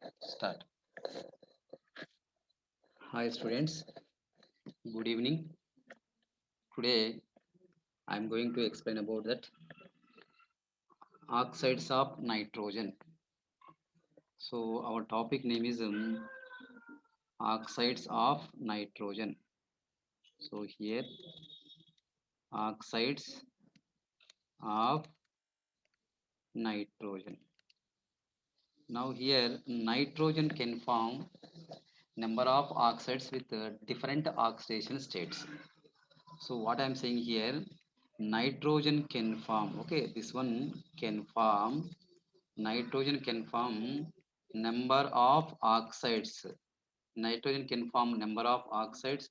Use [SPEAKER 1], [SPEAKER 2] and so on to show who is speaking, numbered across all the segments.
[SPEAKER 1] Start. Hi students, good evening. Today I am going to explain about that oxides of nitrogen. So our topic name is oxides of nitrogen. So here oxides of nitrogen. Now here nitrogen can form number of oxides with different oxidation states. So what I'm saying here, nitrogen can form. Okay, this one can form. Nitrogen can form number of oxides. Nitrogen can form number of oxides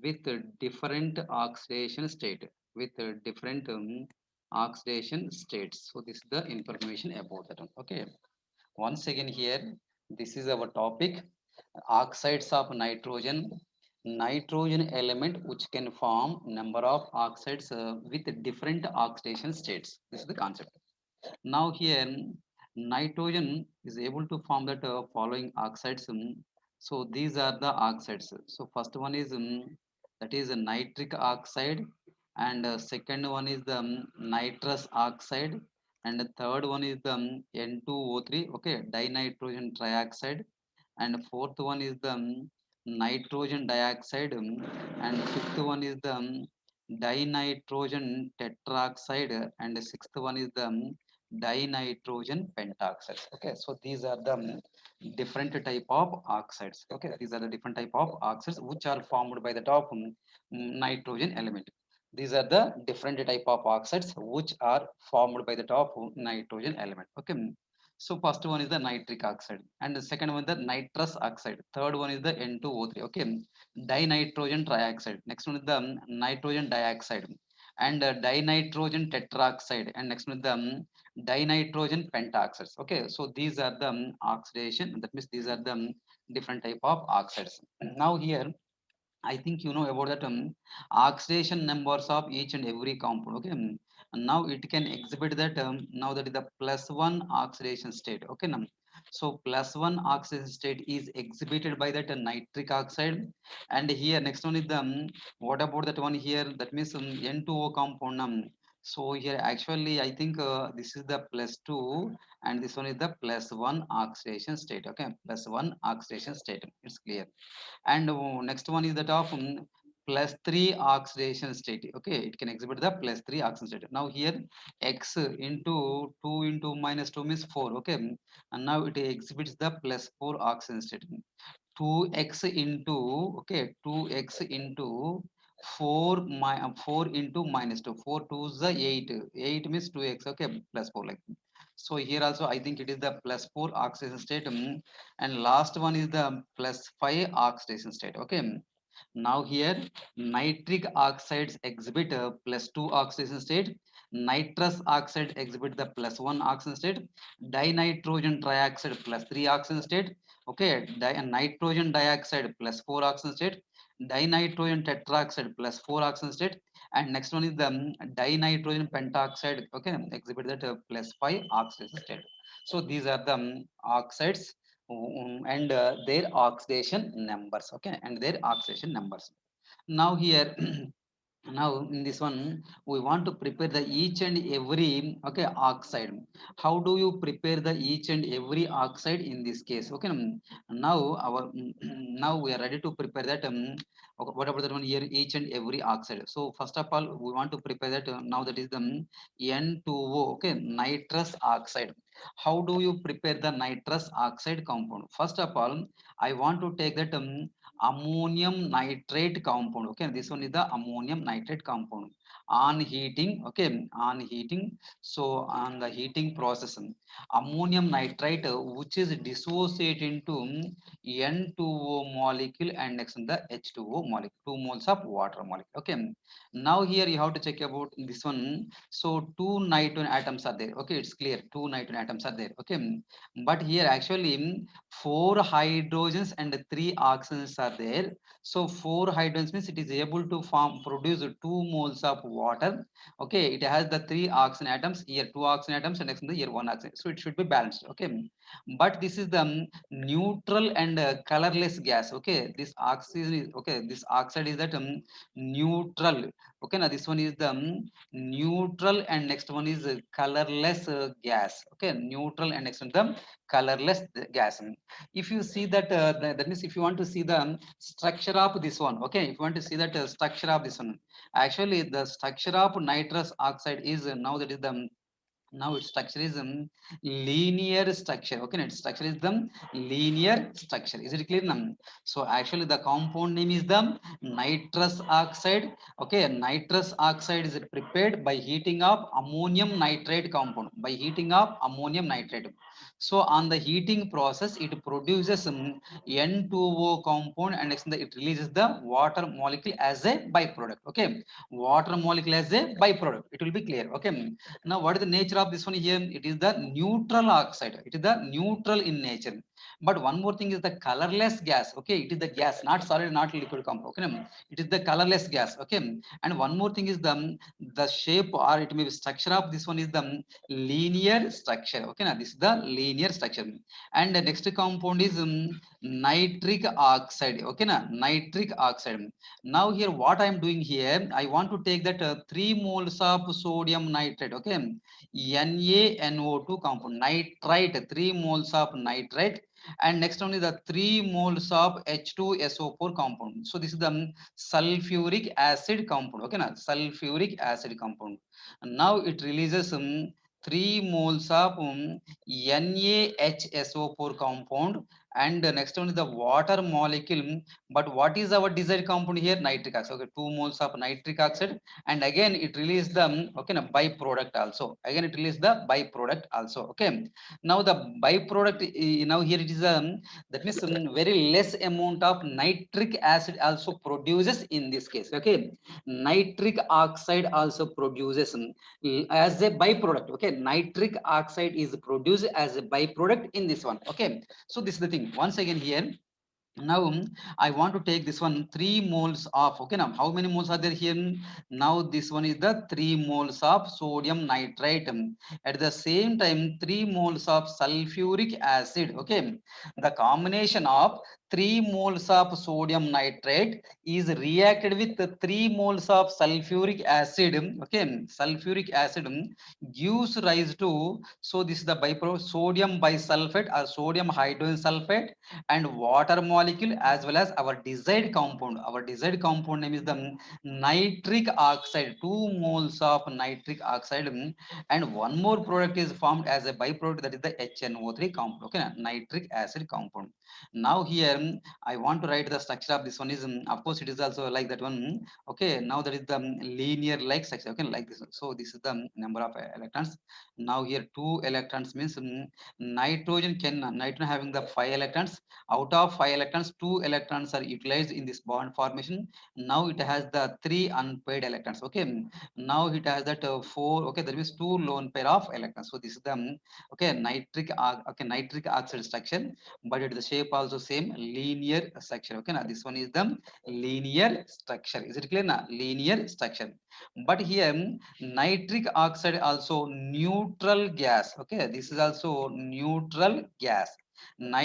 [SPEAKER 1] with a different oxidation state. With a different oxidation states. So this is the information about that one. Okay. Once again here, this is our topic oxides of nitrogen. Nitrogen element which can form number of oxides with different oxidation states. This is the concept. Now here nitrogen is able to form that following oxides. So these are the oxides. So first one is that is a nitric oxide, and second one is the nitrous oxide, and the third one is the N2O3. Okay, dinitrogen trioxide, and fourth one is the nitrogen dioxide, and fifth one is the dinitrogen tetroxide, and the sixth one is the dinitrogen pentoxide. Okay, so these are the different type of oxides. Okay, these are the different type of oxides which are formed by the top nitrogen element. These are the different type of oxides which are formed by the top nitrogen element. Okay, so first one is the nitric oxide, and the second one the nitrous oxide. Third one is the N2O3. Okay, dinitrogen trioxide. Next one is the nitrogen dioxide, and dinitrogen tetroxide, and next one is the dinitrogen pentoxides. Okay, so these are the oxidation. That means these are the different type of oxides. Now here I think you know about that oxidation numbers of each and every compound. Okay, and now it can exhibit that now that is the plus one oxidation state. Okay, now so plus one oxidation state is exhibited by that nitric oxide, and here next one is the what about that one here? That means N2O compound. So here actually I think this is the plus two, and this one is the plus one oxidation state. Okay, plus one oxidation state. It's clear. And next one is that of plus 3 oxidation state. Okay, it can exhibit the plus 3 oxidation state. Now here x into 2 into minus 2 means 4. Okay, and now it exhibits the plus 4 oxidation state. 2x into, okay, 2x into 4 into minus 2, 4 2 is the 8, 8 means 2x. Okay, plus 4 like. So here also I think it is the plus 4 oxidation state, and last one is the plus 5 oxidation state. Okay, now here nitric oxides exhibit plus 2 oxidation state, nitrous oxide exhibit the plus 1 oxidation state, dinitrogen trioxide plus 3 oxidation state. Okay, nitrogen dioxide plus 4 oxidation state, dinitrogen tetroxide plus 4 oxidation state, and next one is the dinitrogen pentoxide. Okay, exhibit that plus 5 oxidation state. So these are the oxides, and their oxidation numbers. Okay, and their oxidation numbers. Now here now in this one we want to prepare the each and every, okay, oxide. How do you prepare the each and every oxide in this case? Okay, now our now we are ready to prepare that okay, what about that one here, each and every oxide. So first of all we want to prepare that now that is the N2O. Okay, nitrous oxide. How do you prepare the nitrous oxide compound? First of all I want to take that ammonium nitrate compound. Okay, this one is the ammonium nitrate compound. On heating, okay, on heating, so on the heating process, ammonium nitrate which is dissociated into N2O molecule, and next in the H2O molecule, 2 moles of water molecule. Okay, now here you have to check about this one. So two nitrogen atoms are there. Okay, it's clear, two nitrogen atoms are there. Okay, but here actually four hydrogens and three oxygens are there. So four hydrogens means it is able to form produce 2 moles of of water. Okay, it has the 3 oxygen atoms, here 2 oxygen atoms, and next in the here 1 oxygen, so it should be balanced. Okay, but this is the neutral and colorless gas. Okay, this oxygen is, okay, this oxide is that neutral. Okay, now this one is the neutral, and next one is colorless gas. Okay, neutral, and next one the colorless gas. If you see that, that means if you want to see the structure of this one, okay, if you want to see that structure of this one, actually the structure of nitrous oxide is now that is the, now its structure is linear structure. Okay, its structure is the linear structure. Is it clear now? So actually the compound name is the nitrous oxide. Okay, nitrous oxide is prepared by heating of ammonium nitrate compound, by heating of ammonium nitrate. So on the heating process it produces N2O compound, and next it releases the water molecule as a byproduct. Okay, water molecule as a byproduct, it will be clear. Okay, now what is the nature of this one here? It is the neutral oxide, it is the neutral in nature. But one more thing is the colorless gas. Okay, it is the gas, not solid, not liquid compound. Okay, it is the colorless gas. Okay, and one more thing is the shape, or it may be structure of this one is the linear structure. Okay, now this is the linear structure. And the next compound is nitric oxide. Okay, now nitric oxide. Now here what I am doing here, I want to take that 3 moles of sodium nitrate. Okay, NaNO2 compound, nitrite, 3 moles of nitrite, and next one is the 3 moles of H2SO4 compound. So this is the sulfuric acid compound. Okay, now sulfuric acid compound. Now it releases 3 moles of NaHSO4 compound, and next one is the water molecule. But what is our desired compound here? Nitric oxide. Okay, 2 moles of nitric oxide, and again it releases the okay, now byproduct also. Again it releases the byproduct also. Okay, now the byproduct, now here it is that means very less amount of nitric acid also produces in this case. Okay, nitric oxide also produces as a byproduct. Okay, nitric oxide is produced as a byproduct in this one. Okay, so this is the thing. Once again here, now I want to take this one 3 moles of, okay, now how many moles are there here? Now this one is the 3 moles of sodium nitrate, at the same time 3 moles of sulfuric acid. Okay, the combination of 3 moles of sodium nitrate is reacted with the 3 moles of sulfuric acid. Okay, sulfuric acid gives rise to, so this is the byproduct, sodium bisulfate or sodium hydrogen sulfate and water molecule, as well as our desired compound. Our desired compound name is the nitric oxide, 2 moles of nitric oxide, and one more product is formed as a byproduct, that is the HNO3 compound. Okay, nitric acid compound. Now here I want to write the structure of this one is of course it is also like that one. Okay, now that is the linear like structure. Okay, like this. So this is the number of electrons. Now here 2 electrons means nitrogen having the 5 electrons. Out of 5 electrons, 2 electrons are utilized in this bond formation. Now it has the 3 unpaired electrons. Okay, now it has that 4. Okay, that means 2 lone pair of electrons. So this is the okay, nitric oxide structure, but it is the shape also same, linear structure. Okay, now this one is the linear structure. Is it clear now? Linear structure. But here nitric oxide also neutral gas. Okay, this is also neutral gas. Now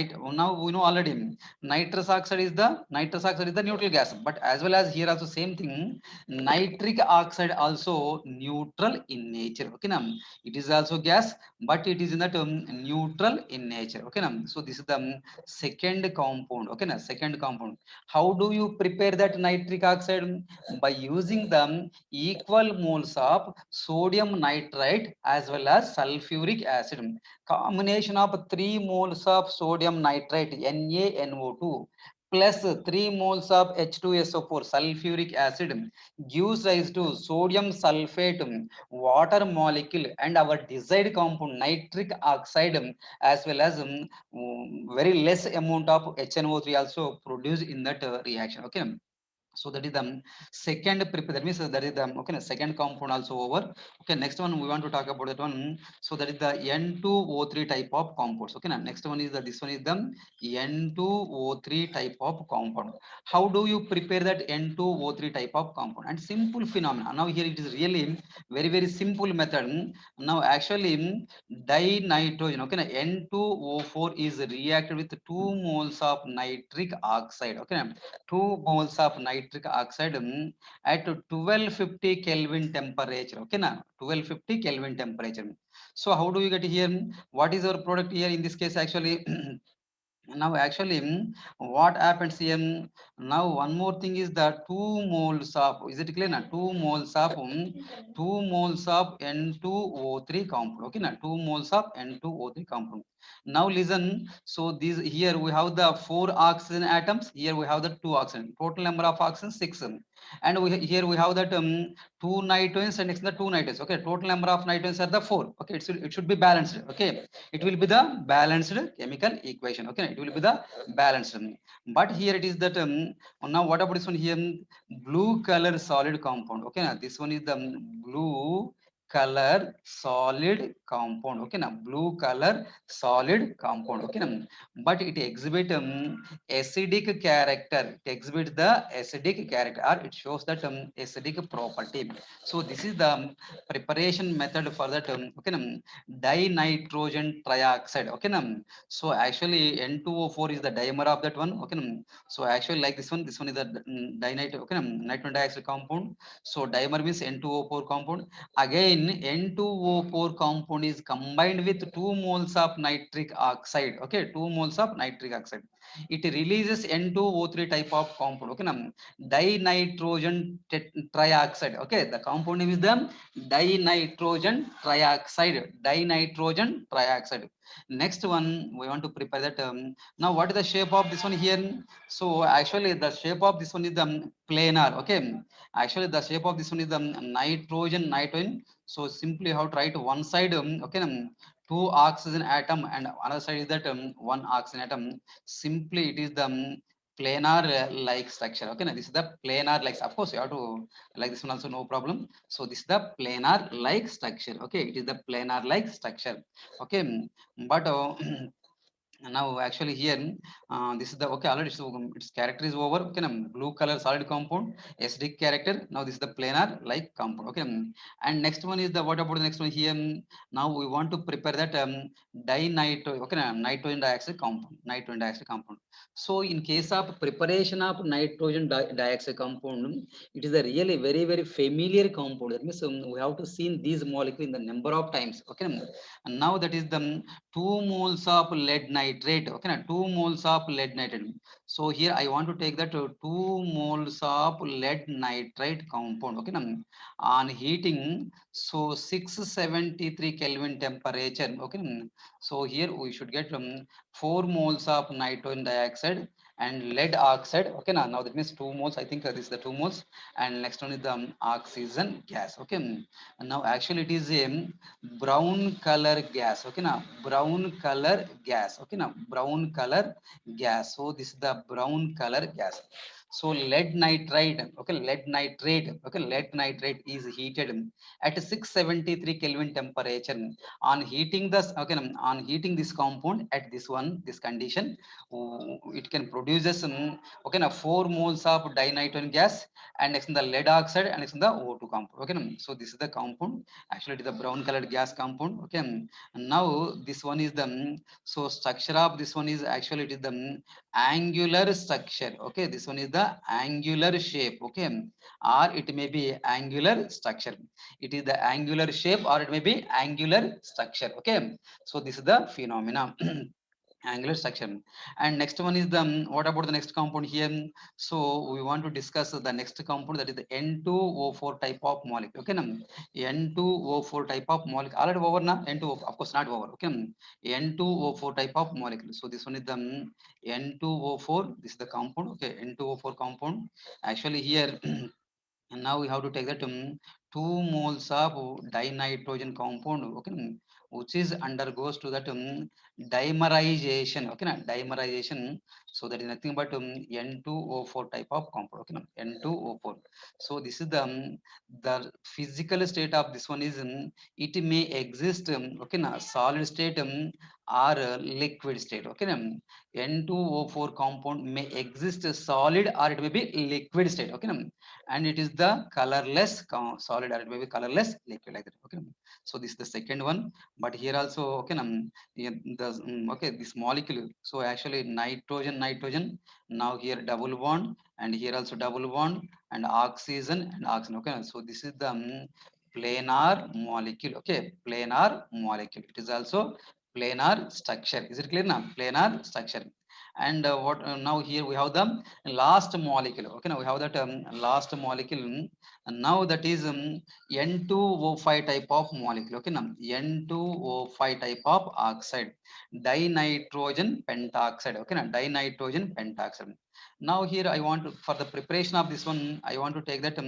[SPEAKER 1] we know already nitrous oxide is the neutral gas, but as well as here also same thing, nitric oxide also neutral in nature. Okay, now it is also gas, but it is in that neutral in nature. Okay, now so this is the second compound. Okay, now second compound. How do you prepare that nitric oxide? By using the equal moles of sodium nitrite as well as sulfuric acid. Combination of 3 moles of sodium nitrate NaNO2 plus 3 moles of H2SO4 sulfuric acid gives rise to sodium sulfate water molecule and our desired compound nitric oxide, as well as very less amount of HNO3 also produced in that reaction. Okay, So that is the second prepare. That means that is the okay. Second compound also over. Okay. Next one we want to talk about that one. So that is the N2O3 type of compounds. Okay. Now next one is the this one is the N2O3 type of compound. How do you prepare that N2O3 type of compound? And simple phenomena. Now here it is really very simple method. Now actually dinitrogen. Okay. Now N2O4 is reacted with 2 moles of nitric oxide. Okay. 2 moles of nitric oxide at 1250 Kelvin temperature. Okay, na 1250 Kelvin temperature. So how do you get here? What is our product here in this case actually? Now actually what happens here? Now one more thing is the 2 moles of, is it clear now? 2 moles of 2 moles of N2O3 compound. Okay, now 2 moles of N2O3 compound. Now listen, so these here we have the 4 oxygen atoms, here we have the 2 oxygen, total number of oxygen 6, and here we have that 2 nitrogens and next the 2 nitrogens. Okay, total number of nitrogens are the 4. Okay, it should be balanced. Okay, it will be the balanced chemical equation. Okay, it will be the balanced, but here it is that now what about this one here? Blue color solid compound. Okay, now this one is the blue color solid compound. Okay, now blue color solid compound. Okay, now but it exhibit acidic character. It exhibits the acidic character, or it shows that acidic property. So this is the preparation method for that. Okay, dinitrogen trioxide. Okay, so actually N2O4 is the dimer of that one. Okay, so actually like this one is the dinitro. Okay, nitrogen dioxide compound. So dimer means N2O4 compound. Again N2O4 compound is combined with 2 moles of nitric oxide. Okay, 2 moles of nitric oxide. It releases N2O3 type of compound. Okay, dinitrogen trioxide. Okay, the compound name is the dinitrogen trioxide. Dinitrogen trioxide. Next one we want to prepare that. Now what is the shape of this one here? So actually the shape of this one is the planar. Okay, actually the shape of this one is the nitrogen. So simply how to write one side. Okay, two oxygen atom and another side is that one oxygen atom. Simply it is the planar like structure. Okay, now this is the planar like, of course you have to like this one also, no problem. So this is the planar like structure. Okay, it is the planar like structure. Okay, but now actually here this is the okay already, so its character is over. Okay, blue color solid compound, acidic character. Now this is the planar like compound. Okay, and next one is the, what about the next one here? Now we want to prepare that dinitro, okay, nitrogen dioxide compound. Nitrogen dioxide compound. So in case of preparation of nitrogen dioxide compound, it is a really very familiar compound. That means we have to see these molecule in the number of times. Okay, and now that is the 2 moles of lead nitrate. Okay, now 2 moles of lead nitrate. So here I want to take that 2 moles of lead nitrate compound. Okay, now on heating, so 673 Kelvin temperature. Okay, so here we should get 4 moles of nitrogen dioxide and lead oxide. Okay, now that means 2 moles. I think this is the 2 moles, and next one is the oxygen gas. Okay, and now actually it is a brown color gas. Okay, now brown color gas. Okay, now brown color gas. So this is the brown color gas. So lead nitride. Okay, lead nitrate. Okay, lead nitrate is heated at 673 Kelvin temperature. On heating this, okay, on heating this compound at this condition, it can produces okay, now 4 moles of dinitrogen gas, and next in the lead oxide, and next in the O2 compound. Okay, so this is the compound. Actually it is the brown colored gas compound. Okay, and now this one is the so structure of this one is actually it is the angular structure. Okay, this one is the angular shape. Okay, or it may be angular structure. It is the angular shape or it may be angular structure. Okay, so this is the phenomena. Angular structure. And next one is the what about the next compound here? So we want to discuss the next compound, that is the N2O4 type of molecule. Okay, N2O4 type of molecule already over now. N2, of course not over. Okay, N2O4 type of molecule. So this one is the N2O4. This is the compound. Okay, N2O4 compound. Actually here and now we have to take that 2 moles of dinitrogen compound. Okay, which is undergoes to that dimerization, okay na, dimerization. So that is nothing but N2O4 type of compound, okay na, N2O4. So this is the physical state of this one is it may exist okay na, solid state or liquid state, okay na. N2O4 compound may exist solid or it may be liquid state, okay na, and it is the colorless solid or it may be colorless liquid, like that, okay. So this is the second one. But here also, okay na, okay, this molecule, so actually nitrogen, nitrogen, now here double bond, and here also double bond, and oxygen and oxygen, okay. So this is the planar molecule, okay, planar molecule. It is also planar structure. Is it clear now? Planar structure. And what now here we have the last molecule, okay. Now we have that last molecule, and now that is N2O5 type of molecule, okay. Now N2O5 type of oxide, dinitrogen pentoxide, okay. Now dinitrogen pentoxide. Now here I want to, for the preparation of this one, I want to take that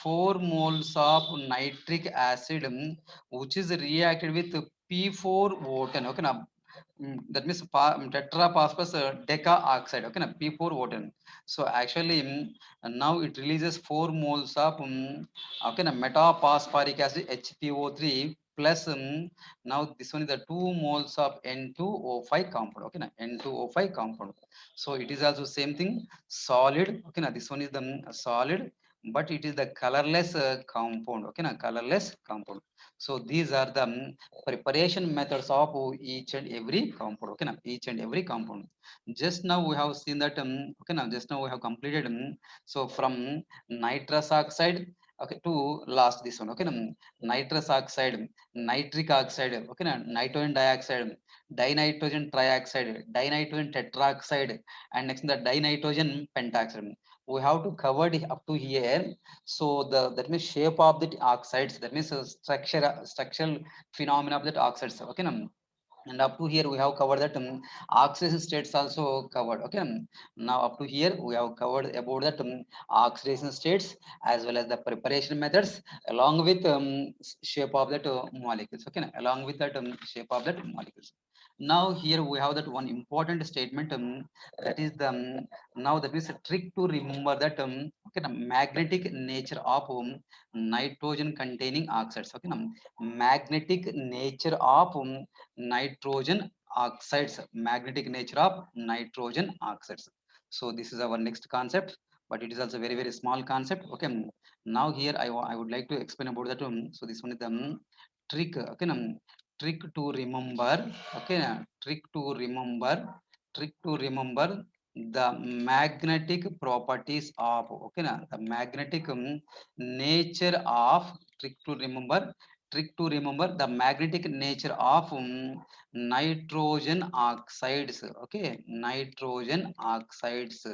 [SPEAKER 1] 4 moles of nitric acid which is reacted with P4O10, okay. Now that means tetraphosphorus deca oxide, okay na, P4O10. So actually now it releases 4 moles of okay na, metaphosphoric acid HPO3 plus now this one is the 2 moles of N2O5 compound, okay na, N2O5 compound. So it is also same thing, solid, okay na, this one is the solid, but it is the colorless compound, okay na, colorless compound. So these are the preparation methods of each and every compound, okay na, each and every compound. Just now we have seen that okay now, just now we have completed so from nitrous oxide, okay, to last this one, okay na, nitrous oxide, nitric oxide, okay na, nitrogen dioxide, dinitrogen trioxide, dinitrogen tetroxide, and next the dinitrogen pentoxide. We have to cover it up to here. So the, that means shape of the oxides, that means structural phenomena of that oxides, okay na. And up to here we have covered that oxidation states also covered, okay. Now up to here we have covered about that oxidation states as well as the preparation methods along with shape of that molecules, okay, along with that shape of that molecules. Now here we have that one important statement, that is the now that is a trick to remember that okay, the magnetic nature of nitrogen containing oxides, okay. Magnetic nature of nitrogen oxides, magnetic nature of nitrogen oxides. So this is our next concept, but it is also very very small concept, okay. Now here I would like to explain about that so this one is the trick, okay. Trick to remember, okay, trick to remember, trick to remember the magnetic properties of, okay na, the magnetic nature of, trick to remember, trick to remember the magnetic nature of nitrogen oxides, okay, nitrogen oxides,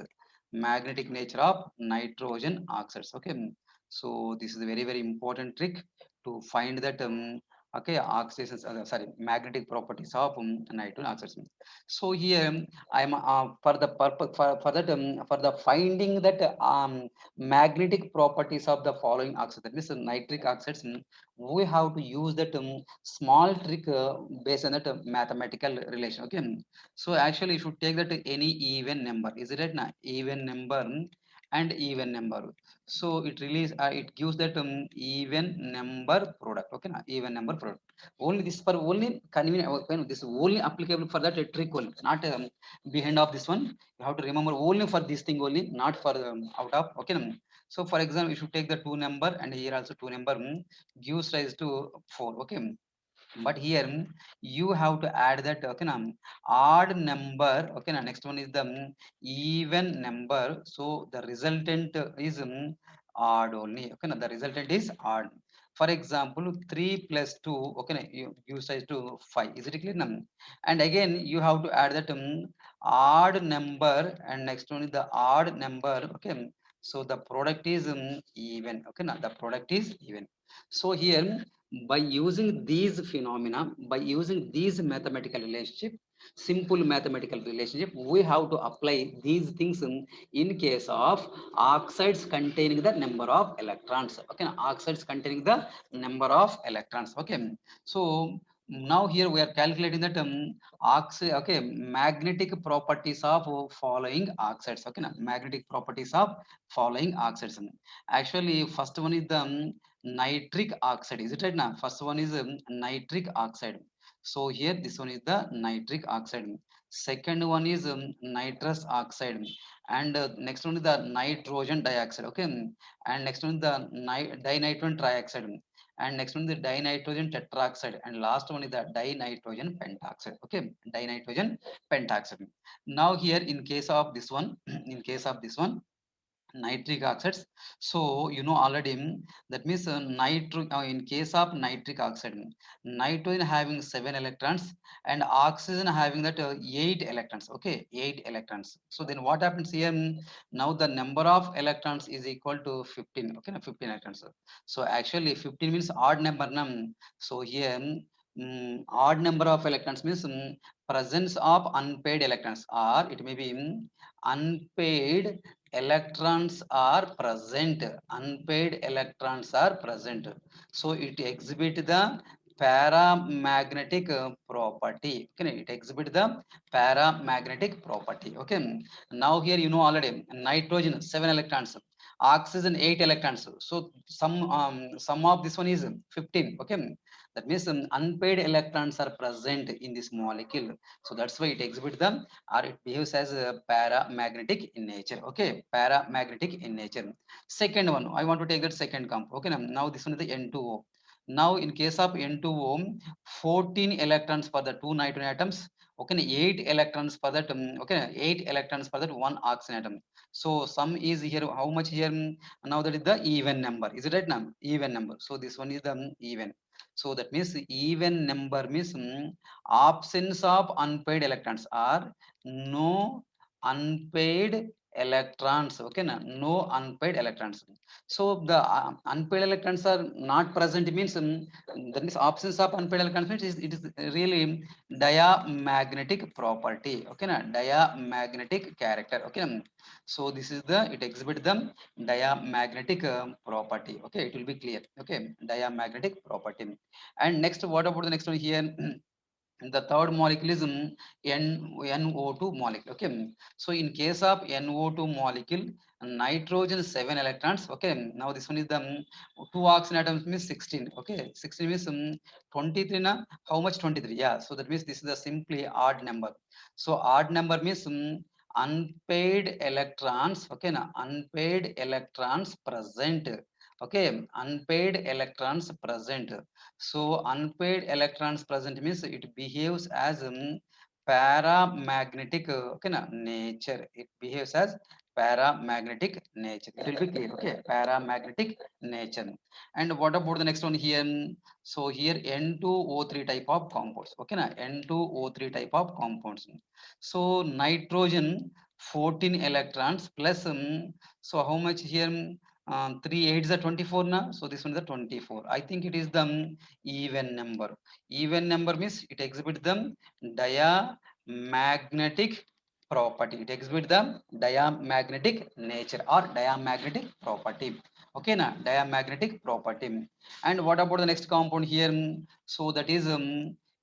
[SPEAKER 1] magnetic nature of nitrogen oxides, okay. So this is a very very important trick to find that okay, oxidation, sorry, magnetic properties of nitrogen oxides. So here I'm for the purpose for that for the finding that magnetic properties of the following oxides, that means nitric oxides, we have to use that small trick based on that mathematical relation, okay. So actually you should take that any even number, is it right now, even number and even number. So it release it gives that even number product, okay na, even number product. Only this for only convenient, this is only applicable for that trick only, not behind of this one. You have to remember only for this thing only, not for out of, okay. So for example, you should take the two number, and here also two number gives rise to 4, okay. But here you have to add that, okay na, odd number, okay na, next one is the even number, so the resultant is odd only, okay na, the resultant is odd. For example 3 plus 2, okay na, you use size to 5, is it clear now? And again you have to add that odd number, and next one is the odd number, okay. So the product is even, okay na, the product is even. So here by using these phenomena, by using these mathematical relationship, simple mathematical relationship, we have to apply these things in case of oxides containing the number of electrons, okay, oxides containing the number of electrons, okay. So Now here we are calculating that oxide, okay, magnetic properties of following oxides. Okay, now magnetic properties of following oxides. Actually, first one is the nitric oxide. Is it right now? First one is nitric oxide. So here this one is the nitric oxide. Second one is nitrous oxide, and next one is the nitrogen dioxide. Okay, and next one is the dinitrogen trioxide, and next one is the dinitrogen tetroxide, and last one is the dinitrogen pentoxide. Okay, dinitrogen pentoxide. Now here in case of this one in case of this one nitric oxides, so you know already, that means in case of nitric oxide, nitrogen having 7 electrons and oxygen having that 8 electrons. Okay, 8 electrons. So then what happens here, now the number of electrons is equal to 15. Okay, 15 electrons. So actually 15 means odd number so here odd number of electrons means presence of unpaired electrons, or it may be unpaired electrons are present. Unpaired electrons are present, so it exhibit the paramagnetic property. Okay, it exhibit the paramagnetic property. Okay, now here you know already, nitrogen 7 electrons, oxygen 8 electrons, so some of this one is 15. Okay, that means unpaired electrons are present in this molecule, so that's why it exhibits them, or it behaves as a paramagnetic in nature. Okay, paramagnetic in nature. Second one, I want to take that second comp. Okay, now this one is the N2O. Now in case of N2O, 14 electrons for the two nitrogen atoms. Okay, 8 electrons for that, okay, 8 electrons for that one oxygen atom. So sum is here, how much here, now that is the even number. Is it right now? Even number. So this one is the even. So that means even number means absence of unpaired electrons, are no unpaired electrons. Okay, no unpaired electrons. So the unpaired electrons are not present means, that means absence of unpaired electrons means it is really diamagnetic property. Okay, diamagnetic character. Okay, so this is the, it exhibits the diamagnetic property. Okay, it will be clear. Okay, diamagnetic property. And next, what about the next one here? The third molecule is NO2 molecule. Okay, so in case of NO2 molecule, nitrogen 7 electrons. Okay, now this one is the two oxygen atoms means 16. Okay, 16 means 23 na, how much? 23. Yeah, so that means this is the simply odd number. So odd number means unpaired electrons. Okay, na, unpaired electrons present. Okay, unpaired electrons present. So unpaired electrons present means it behaves as paramagnetic, okay, nature. It behaves as paramagnetic nature. It will be clear. Okay, paramagnetic nature. And what about the next one here? So here N2O3 type of compounds. Okay, N2O3 type of compounds. So nitrogen 14 electrons plus so how much here? 3 8s are 24 now, so this one is the 24. I think it is the even number. Even number means it exhibits the diamagnetic property. It exhibits the diamagnetic nature or diamagnetic property. Okay, na, diamagnetic property. And what about the next compound here? So that is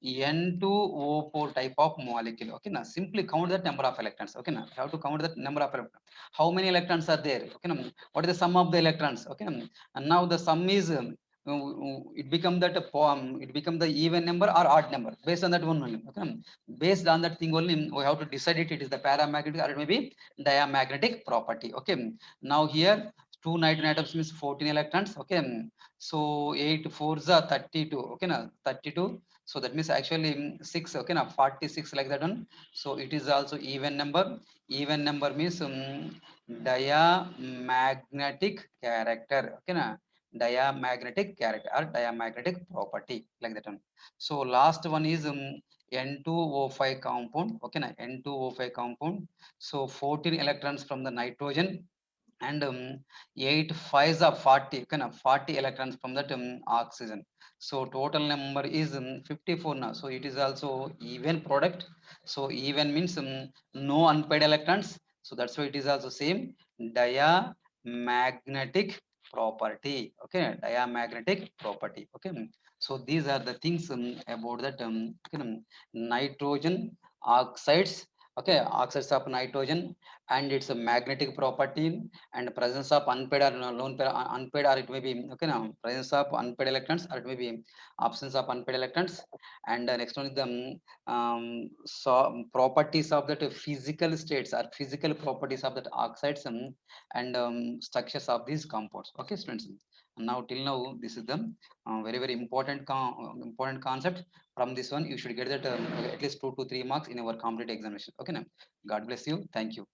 [SPEAKER 1] N2O4 type of molecule. Okay, now simply count the number of electrons. Okay, now you have to count the number of electrons. How many electrons are there? Okay, now what is the sum of the electrons? Okay, and now the sum is it become that it become the even number or odd number based on that one only. Okay, based on that thing only we have to decide it. It is the paramagnetic or it may be diamagnetic property. Okay, now here two nitrogen atoms means 14 electrons. Okay, so 8 fours are 32. Okay, now 32. So that means actually 6. Okay, now 46 like that one. So it is also even number. Even number means diamagnetic character. Okay, na, diamagnetic character or diamagnetic property like that one. So last one is N2O5 compound. Okay, na, N2O5 compound. So 14 electrons from the nitrogen and 8 5s are 40. Okay, na, 40 electrons from that oxygen. So total number is 54 now. So it is also even product. So even means no unpaired electrons. So that's why it is also same diamagnetic property. Okay, diamagnetic property. Okay, So these are the things about that nitrogen oxides. Okay, oxides of nitrogen and its magnetic property and presence of unpaired or lone pair, unpaired, or it may be okay now presence of unpaired electrons, or it may be absence of unpaired electrons. And next one is the so properties of that physical states or physical properties of that oxides and structures of these compounds. Okay, students. Now till now this is the very important important concept. From this one you should get that at least 2 to 3 marks in our complete examination. Okay now, God bless you, thank you.